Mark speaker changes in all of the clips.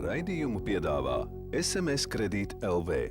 Speaker 1: Raidījumu piedāvā SMS Kredīt LV.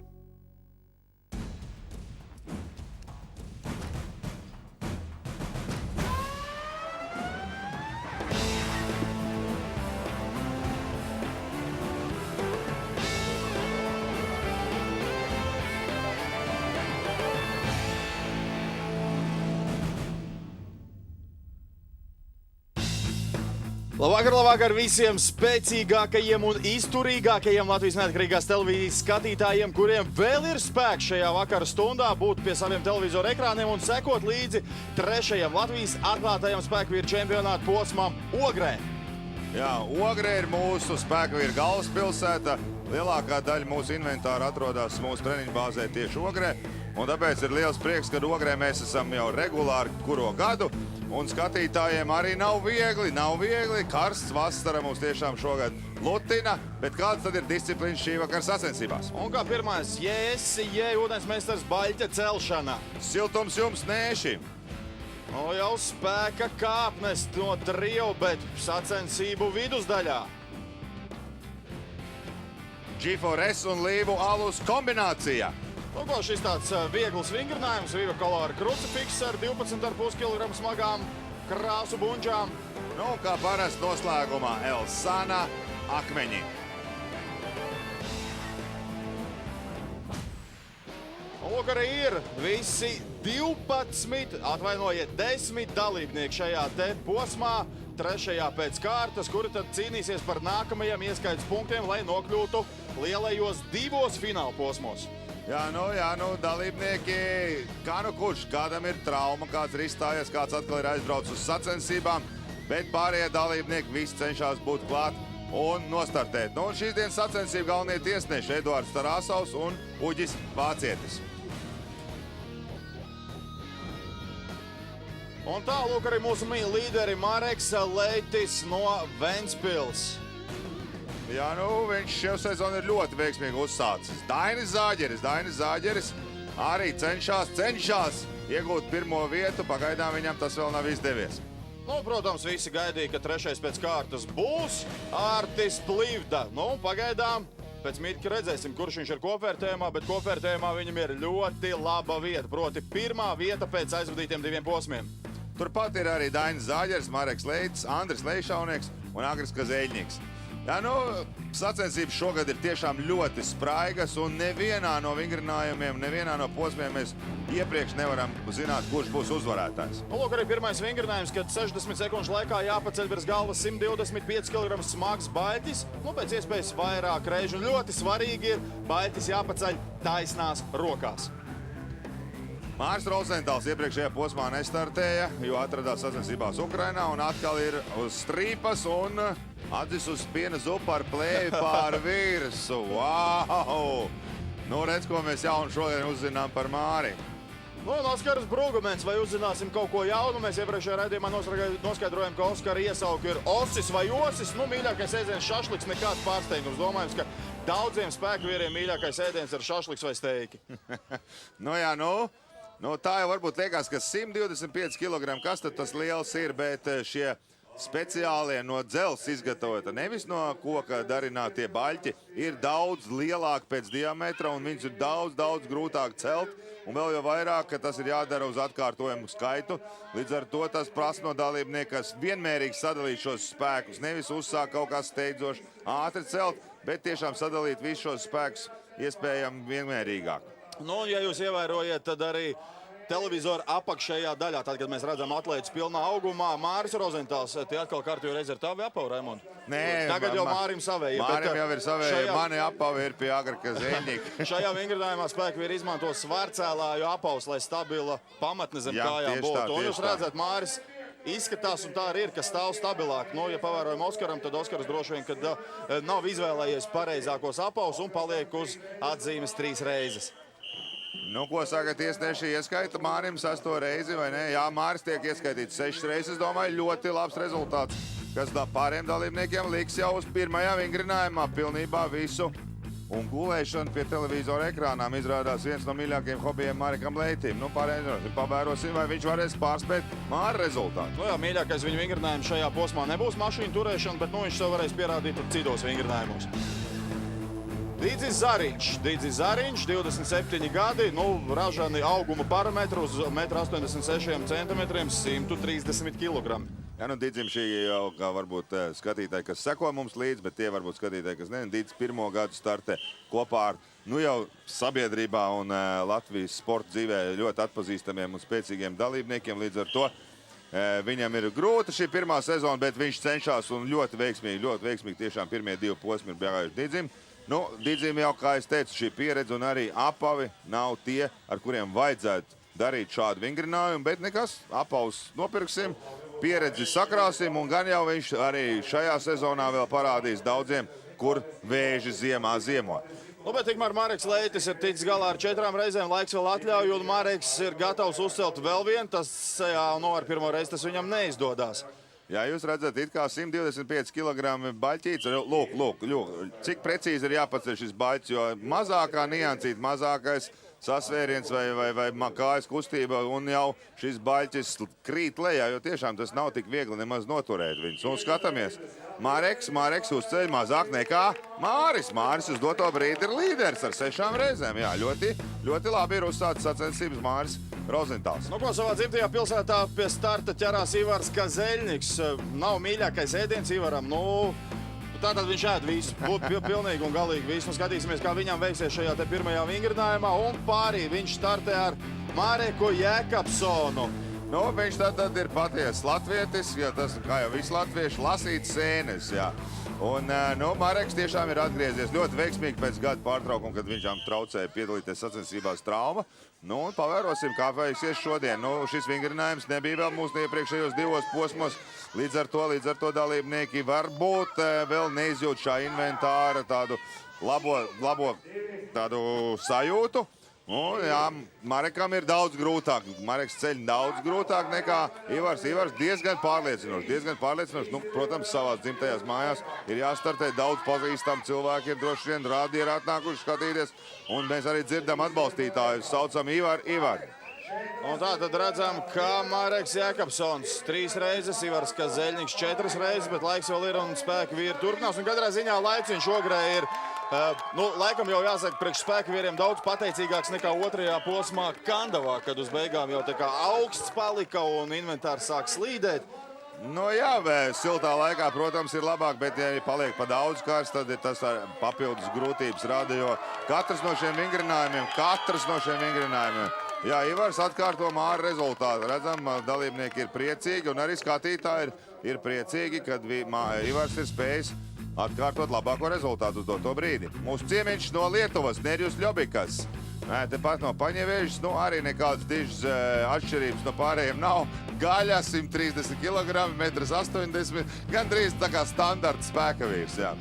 Speaker 2: Labvakar visiem spēcīgākajiem un izturīgākajiem Latvijas neatkarīgās televīzijas skatītājiem, kuriem vēl ir spēks šajā vakara stundā būt pie saviem televizoru ekrāniem un sekot līdzi trešajam Latvijas atklātajam spēkvīru čempionātu posmam Ogrē.
Speaker 3: Jā, Ogrē ir mūsu spēkvīru galvaspilsēta. Lielākā daļa mūsu inventāra atrodas mūsu treniņu bāzē tieši Ogrē. Un tāpēc ir liels prieks, ka Ogrē mēs esam jau regulāri kuro gadu. Un skatītājiem arī nav viegli. Karsts vasara mums tiešām šogad lutina. Bet kāds tad ir disciplīns šī vakara sacensībās?
Speaker 2: Un kā pirmais, JSJ ūdensmeistars baļķa celšana.
Speaker 3: Siltums jums nēši.
Speaker 2: Jau spēka kāpnes no trio, bet sacensību vidusdaļā.
Speaker 3: G4S un līvu alus kombinācija.
Speaker 2: Šis tāds viegls vingrinājums, Viva Color krucifiks ar 12,5 kg smagām krāsu bunčām.
Speaker 3: Kā parasti noslēgumā Elsana akmeņi.
Speaker 2: Ogrē ir visi 10 dalībnieki šajā te posmā, trešajā pēc kārtas, kuri tad cīnīsies par nākamajiem ieskaites punktiem, lai nokļūtu lielajos divos fināla posmos.
Speaker 3: Jā, dalībnieki, kurš, kādam ir trauma, kāds ir izstājies, kāds atkal ir aizbraucis uz sacensībām, bet pārējie dalībnieki visi cenšas būt klāt un nostartēt. Un šīs dienas sacensību galvenie tiesneši Eduards Tarasovs un Uģis Vācietis.
Speaker 2: Un tālūk arī mūsu līderi Mareks Leitis no Ventspils.
Speaker 3: Jā, viņš šo sezonu ir ļoti veiksmīgi uzsācis. Dainis Zāģeris arī cenšas iegūt pirmo vietu. Pagaidām viņam tas vēl nav izdevies.
Speaker 2: Protams, visi gaidīja, ka trešais pēc kārtas būs Artis Plivda. Pagaidām pēc mirkļa redzēsim, kurš viņš ir kopvērtējumā, bet kopvērtējumā viņam ir ļoti laba vieta, proti pirmā vieta pēc aizvadītiem diviem posmiem.
Speaker 3: Turpat ir arī Dainis Zāģeris, Mareks Leitis, Andris Leišaunieks un Agris Kazeļņiks. Jā, sacensības šogad ir tiešām ļoti spraigas, un nevienā no vingrinājumiem, nevienā no posmiem mēs iepriekš nevaram zināt, kurš būs uzvarētājs.
Speaker 2: Arī pirmais vingrinājums, kad 60 sekundžu laikā jāpaceļ virs galvas 125 kg smags baļķis, pēc iespējas vairāk reižu. Un ļoti svarīgi ir baļķis jāpaceļ taisnās rokās.
Speaker 3: Māris Rozentāls iepriekšējā posmā nestartēja, jo atradās sacensībās Ukrainā un atkal ir uz strīpas un atzis uz piena zupu ar plēvi pār virsu. Wow! Redz, ko mēs jaunu šodien uzzinām par Māri.
Speaker 2: Oskars Brūgumens, vai uzzināsim kaut ko jaunu? Mēs iepriekšējā raidījumā noskaidrojam, ka Oskara iesauku ir osis vai osis. Mīļākais ēdiens šašliks, nekāds pārsteigums. Domājams, ka daudziem spēkvīriem mīļākais ēdiens ir šašliks vai steiki.
Speaker 3: Tā jau varbūt liekas, ka 125 kg, kas tad tas liels ir, bet šie speciālie no dzelzs izgatavota, nevis no koka darinātie baļķi, ir daudz lielāki pēc diametra un viņus ir daudz grūtāk celt. Un vēl jau vairāk, ka tas ir jādara uz atkārtojumu skaitu. Līdz ar to tas prasa no dalībniekas vienmērīgi sadalīt šos spēkus. Nevis uzsāk kaut kā steidzoši ātri celt, bet tiešām sadalīt visus šos spēkus iespējami vienmērīgāk.
Speaker 2: Ja jūs ievērojat, tad arī televizora apakšējā daļā, tad, kad mēs redzam atlētus pilnā augumā, Māris Rozentāls, tie atkal kārtīgi reiz ar tavi apavu, Raimond?
Speaker 3: Nē,
Speaker 2: tagad jau Mārim savēja.
Speaker 3: Mārim jau ir savēja, mani apavi ir pie Agra Kazeļņika.
Speaker 2: Šajā vingrinājumā spēkvīri izmanto svārcēlāju apavus, lai stabila pamatne zem kājām būtu. Un jūs redzat, Māris izskatās, un tā arī ir, ka stāv stabilāk. Ja pavērojam Oskaram, tad Oskars droši vien, kad nav izvēlējies pareizākos apavus un paliek uz atzīmes 3 reizes.
Speaker 3: Ko saka tiesneši, ieskaita Mārim 6. reizi, vai ne? Jā, Māris tiek ieskaitīts 6 reizes, domāju, ļoti labs rezultāts, kas pāriem dalībniekiem liks jau uz pirmajā vingrinājumā pilnībā visu. Un gulēšana pie televizora ekrānām izrādās viens no mīļākajiem hobijiem Marekam Leitim. Pavērosim, vai viņš varēs pārspēt Māra rezultātu.
Speaker 2: Mīļākais viņa vingrinājums šajā posmā nebūs mašīnu turēšana, bet viņš sev varēs pierādīt citos vingrinājumos. Dīdzis Zariņš, 27 gadi, ražani auguma parametru uz 1,86 m, 130 kg.
Speaker 3: Jā, Dīdzim šī jau kā varbūt skatītāji, kas seko mums līdzi, bet tie varbūt skatītāji, kas ne. Dīdzis pirmo gadu startē kopā ar jau sabiedrībā un Latvijas sporta dzīvē ļoti atpazīstamiem un spēcīgiem dalībniekiem. Līdz ar to viņam ir grūta šī pirmā sezona, bet viņš cenšas un ļoti veiksmīgi tiešām pirmie 2 posmi ir bēgājuši Dīdzim. Dīdzim jau, kā es teicu, šī pieredze un arī apavi nav tie, ar kuriem vajadzētu darīt šādu vingrinājumu, bet nekas, apavus nopirksim, pieredzi sakrāsim, un gan jau viņš arī šajā sezonā vēl parādīs daudziem, kur vēži ziemā ziemo.
Speaker 2: Bet tikmēr Mareks Leitis ir ticis galā ar 4 reizēm, laiks vēl atļauj, un Mareks ir gatavs uzcelt vēl vienu, tas ar pirmo reizi tas viņam neizdodas.
Speaker 3: Jā, jūs redzat, it kā 125 kg baļķīts. Lūk, cik precīzi ir jāpaceļ šis baļķis, jo mazākā niansīta, mazākais sasvēriens vai kājas kustība, un jau šis baļķis krīt lejā, jo tiešām tas nav tik viegli nemaz noturēt viņus. Un skatāmies, Mareks uzceļ mazāk nekā Māris. Māris uz doto brīdi ir līderis ar 6 reizēm. Jā, ļoti labi ir uzsācis sacensības Māris Rozentāls.
Speaker 2: Ko savā dzimtajā pilsētā pie starta ķerās Ivars Kazeļniks. Nav mīļākais ēdiens Ivaram. Tātad viņš ēd visu, pilnīgi un galīgi visu. Skatīsimies, kā viņam veiksies šajā te pirmajā vingrinājumā. Un pārī viņš startē ar Mareku Jēkabsonu.
Speaker 3: Viņš tad ir patiesi latvietis, jo tas, kā jau visi latvieši, lasīt sēnes, jā. Un, Mareks tiešām ir atgriezies ļoti veiksmīgi pēc gada pārtraukuma, kad viņam traucēja piedalīties sacensībās trauma. Un pavērosim, kā veiksies šodien. Šis vingrinājums nebija vēl mūsu iepriekšējos 2 posmos. Līdz ar to dalībnieki varbūt vēl neizjūt šā inventāra tādu labo tādu sajūtu. Jā, Marekam ir daudz grūtāk. Mareks ceļ daudz grūtāk nekā Ivars. Ivars diezgan pārliecinoši. Protams, savās dzimtajās mājās ir jāstartē daudz pazīstam cilvēki, ir droši vien rādi ir atnākuši skatīties. Un mēs arī dzirdam atbalstītājus, saucam Ivaru.
Speaker 2: Un tā tad redzam, ka Mareks Jēkabsons 3 reizes, Ivars Kazeļniks 4 reizes, bet laiks vēl ir un spēku vīri turpinās. Un katrā ziņā laiciņš ogrē ir, laikam jau jāsaka, priekš spēku vīriem daudz pateicīgāks nekā 2. posmā Kandavā, kad uz beigām jau tā kā augsts palika un inventārs sāk slīdēt.
Speaker 3: Jā, siltā laikā, protams, ir labāk, bet ja paliek pa daudz kārs, tad tas papildus grūtības rada, jo katrs no šiem vingrinājumiem, jā, Ivars atkārto Māra rezultātu. Redzam, dalībnieki ir priecīgi un arī skatītāji ir priecīgi, kad Ivars ir spējis atkārtot labāko rezultātu uz doto brīdi. Mūsu ciemiņš no Lietuvas, Nerjus Ļobikas. Tepat no Paņevēžas, arī nekādas dižas atšķirības no pārējiem nav. Gaļa 130 kg, 1,80 m, gandrīz tā kā standarta spēka vīrs, jā.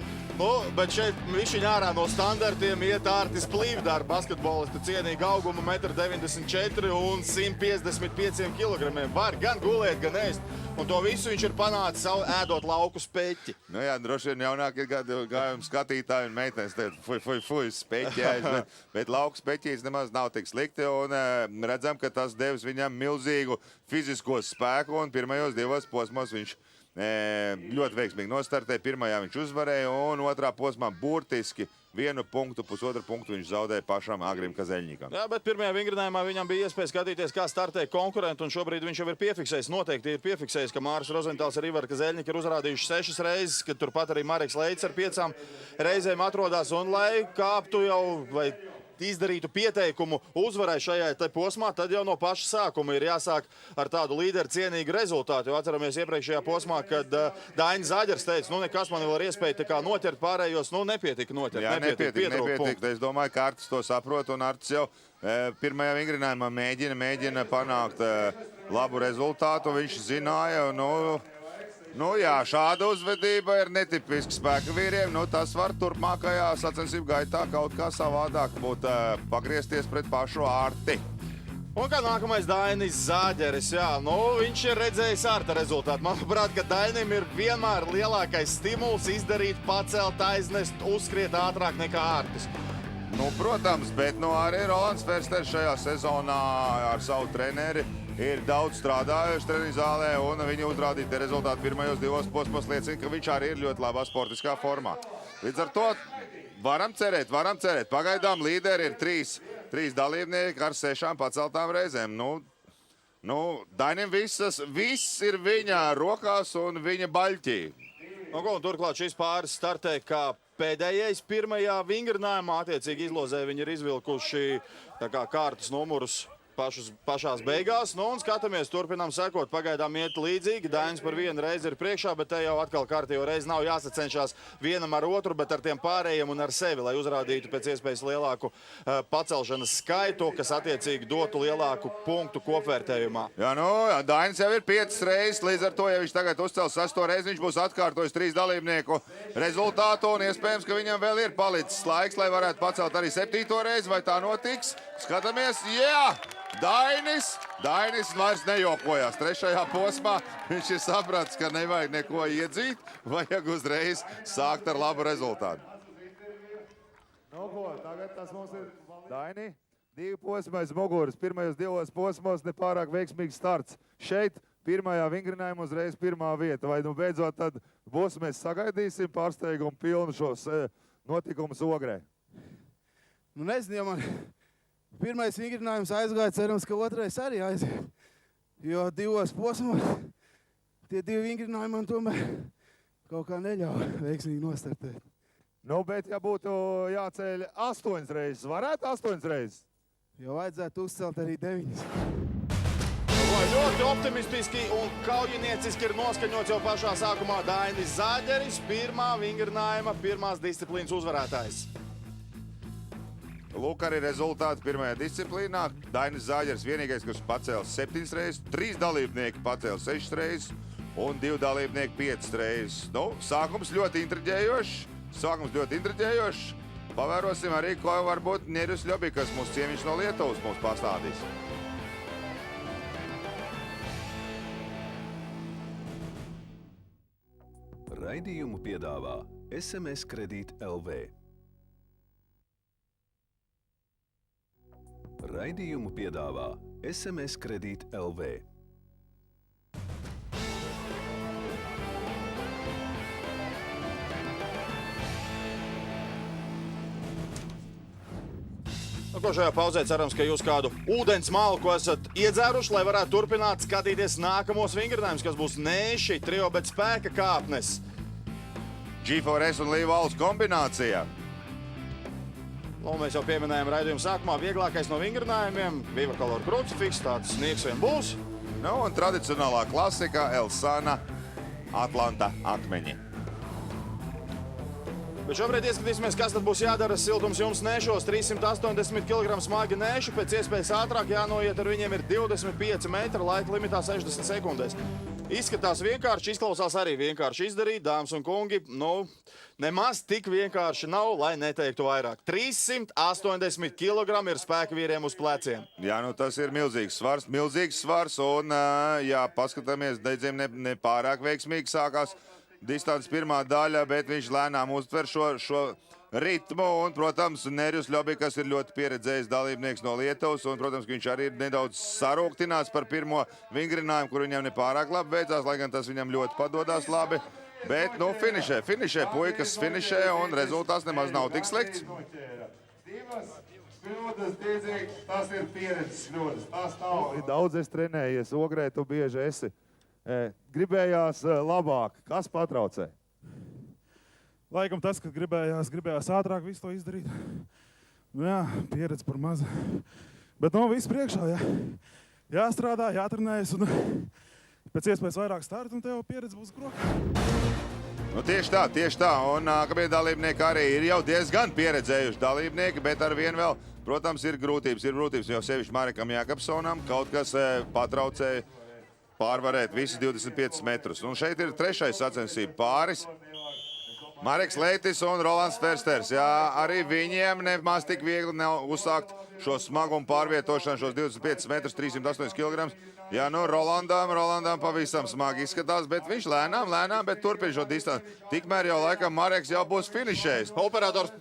Speaker 2: Bet šeit višķiņ ārā no standartiem iet Ārtis Plīvdār, basketbolista cienīga auguma 1,94 m un 155 kg. Var gan gulēt, gan ēst. Un to visu viņš ir panācis ēdot lauku speķi.
Speaker 3: Jā, droši vien jaunākie gājumi skatītāji un meitenes teikt, fuj, speķi jāiz, bet lauku speķīs nemaz nav tik slikti. Un redzam, ka tas devis viņam milzīgu fizisko spēku un pirmajos 2 posmos viņš ļoti veiksmīgi nostartēja. Pirmajā viņš uzvarēja un 2. posmā burtiski 1 punktu, 1,5 punktu viņš zaudēja pašam Agrim Kazeļnikam.
Speaker 2: Jā, bet pirmajā vingrinājumā viņam bija iespēja skatīties, kā startē konkurenti, un šobrīd viņš jau ir piefiksējis. Noteikti ir piefiksējis, ka Māris Rozentāls ar Ivaru Kazeļniku ir uzrādījuši 6 reizes, kad turpat arī Mareks Leitis ar 5 reizēm atrodās, un lai kāptu jau vai izdarītu pieteikumu uzvarai šajā te posmā, tad jau no paša sākuma ir jāsāk ar tādu līderu cienīgu rezultātu. Jo atceramies iepriekšējā posmā, kad Dainis Zaģers teica, nekas man vēl ir iespēja tā kā noķert pārējos, nepietika noķert.
Speaker 3: Jā, nepietika. Es domāju, ka Artis to saprot, un Artis jau pirmajā vingrinājumā mēģina panākt labu rezultātu. Viņš zināja, jā, šāda uzvedība ir netipiska spēka vīriem. Tas var turpmākajā sacensību gaitā kaut kā savādāk būt pagriezties pret pašu Arti.
Speaker 2: Un kā nākamais Dainis Zaģeris, jā, viņš ir redzējis Arta rezultātu. Manuprāt, ka Dainim ir vienmēr lielākais stimuls izdarīt, pacelt, aiznest, uzskriet ātrāk nekā Artis.
Speaker 3: Protams, bet arī Rolands Fersters šajā sezonā ar savu treneri ir daudz strādājuši treniņu zālē, un viņa uzrādītie rezultāti pirmajos 2 posmos liecina, ka viņš arī ir ļoti labā sportiskā formā. Līdz ar to varam cerēt. Pagaidām līderi ir trīs dalībnieki ar 6 paceltām reizēm. Dainim viss ir viņa rokās un viņa baļķī.
Speaker 2: Turklāt šis pāris startē kā pēdējais pirmajā vingrinājumā. Attiecīgi izlozē viņi ir izvilkuši kārtas numurus pašās beigās. Un skatāmies, turpinām sekot. Pagaidām iet līdzīgi. Dainis par vienu reizi ir priekšā, bet te jau atkal kārtējo reizi nav jāsacenšās vienam ar otru, bet ar tiem pārējiem un ar sevi, lai uzrādītu pēc iespējas lielāku pacelšanas skaitu, kas attiecīgi dotu lielāku punktu kopvērtējumā.
Speaker 3: Dainis jau ir 5 reizes, līdz ar to, ja viņš tagad uzcels 6. reizi, viņš būs atkārtojis 3 dalībnieku rezultātu, un iespējams, ka viņam vēl ir palicis laiks, lai varētu pacelt arī 7. reizi, vai tā notiks. Skatāmies, Dainis vairs nejokojās. 3. posmā viņš ir sapratis, ka nevajag neko iedzīt, vajag uzreiz sākt ar labu rezultātu. Tagad tas mums ir Daini. 2 posmi aiz muguras. Pirmajos 2 posmos nepārāk veiksmīgs starts. Šeit pirmajā vingrinājumā uzreiz 1. vieta. Vai beidzot tad mēs sagaidīsim pārsteigumu pilnu šos notikumus Ogrē?
Speaker 4: Nezinu, ja man pirmais vingrinājums aizgāja, cerams, ka otrais arī aiziet. Jo 2 posmos tie 2 vingrinājumi man tomēr kaut kā neļauj veiksmīgi nostartēt. Bet ja būtu jāceļ 8 reizes, varētu 8 reizes? Jo vajadzētu uzcelt arī 9.
Speaker 2: Ļoti optimistiski un kaujinieciski ir noskaņots jau pašā sākumā Dainis Zaģeris, pirmā vingrinājuma, pirmās disciplīnas uzvarētājs.
Speaker 3: Lūk, arī rezultāti pirmajā disciplīnā. Dainis Zaģeris vienīgais, kurš pacēlis 7 reizes, 3 dalībnieki pacēlis 6 reizes un 2 dalībnieki 5 reizes. Sākums ļoti intriģējošs. Pavērosim arī, ko varbūt Nerijus Ļobikas, mūsu ciemiņš no Lietuvas, mums pastāstīs.
Speaker 1: Raidījumu piedāvā SMS Kredīt LV. Raidījumu piedāvā SMS Kredīt LV.
Speaker 2: Šajā pauzē cerams, ka jūs kādu ūdens malku esat iedzēruši, lai varētu turpināt skatīties nākamos vingrinājumus, kas būs Nēši, trio, bet spēka kāpnes.
Speaker 3: G4S un Līvalds kombinācijā.
Speaker 2: Mēs jau pieminējām raidījumu sākumā, vieglākais no vingrinājumiem, Viva Color krucifiks, tāds sniegs vien būs.
Speaker 3: Un tradicionālā klasika Elsana Atlanta akmeņi.
Speaker 2: Bet šobrīd ieskatīsimies, kas tad būs jādara siltums jums nešos. 380 kg smagi neši, pēc iespējas ātrāk jānoiet ar viņiem ir 25 metri, laika limitā 60 sekundēs. Izskatās vienkārši, izklausās arī vienkārši izdarīt, dāmas un kungi. Nemaz tik vienkārši nav, lai neteiktu vairāk. 380 kg ir spēka vīriem uz pleciem.
Speaker 3: Tas ir milzīgs svars, un, paskatāmies, Deidziem nepārāk veiksmīgi sākās distances pirmā daļa, bet viņš lēnām uztver šo ritmu, un, protams, Nerijus Ļobikas ir ļoti pieredzējis dalībnieks no Lietuvas, un, protams, viņš arī ir nedaudz sarūktināts par pirmo vingrinājumu, kur viņam nepārāk labi beidzās, lai gan tas viņam ļoti padodās labi. Bet, finišē, puikas finišē, un rezultāts nemaz nav tik slikts. Tas ir pieredzes kļūdas, tas nav. Daudz es trenējies, Ogrē, tu bieži esi. Gribējās labāk, kas patraucē?
Speaker 5: Laikam tas, ka gribējās ātrāk visu to izdarīt. Pieredze par mazu. Bet viss priekšā, jāstrādā, jātrenējas un pēc iespējas vairāk startu un tev pieredze būs grokā.
Speaker 3: Tieši tā. Un nākamie dalībnieki arī ir jau diezgan pieredzējuši dalībnieki, bet ar vienu vēl, protams, ir grūtības, jo sevišķi Marekam Jākapsonam kaut kas patraucēja pārvarēt visus 25 metrus. Un šeit ir trešais sacensību pāris. Mareks Leitis un Rolands Fersters. Arī viņiem nemaz tik viegli nav uzsākt šo smagumu pārvietošanu, šos 25 metrus, 308 kg. Rolandam pavisam smagi izskatās, bet viņš lēnām, bet turpina šo distanci. Tikmēr jau laikam Mareks jau būs finišējis.
Speaker 2: Operators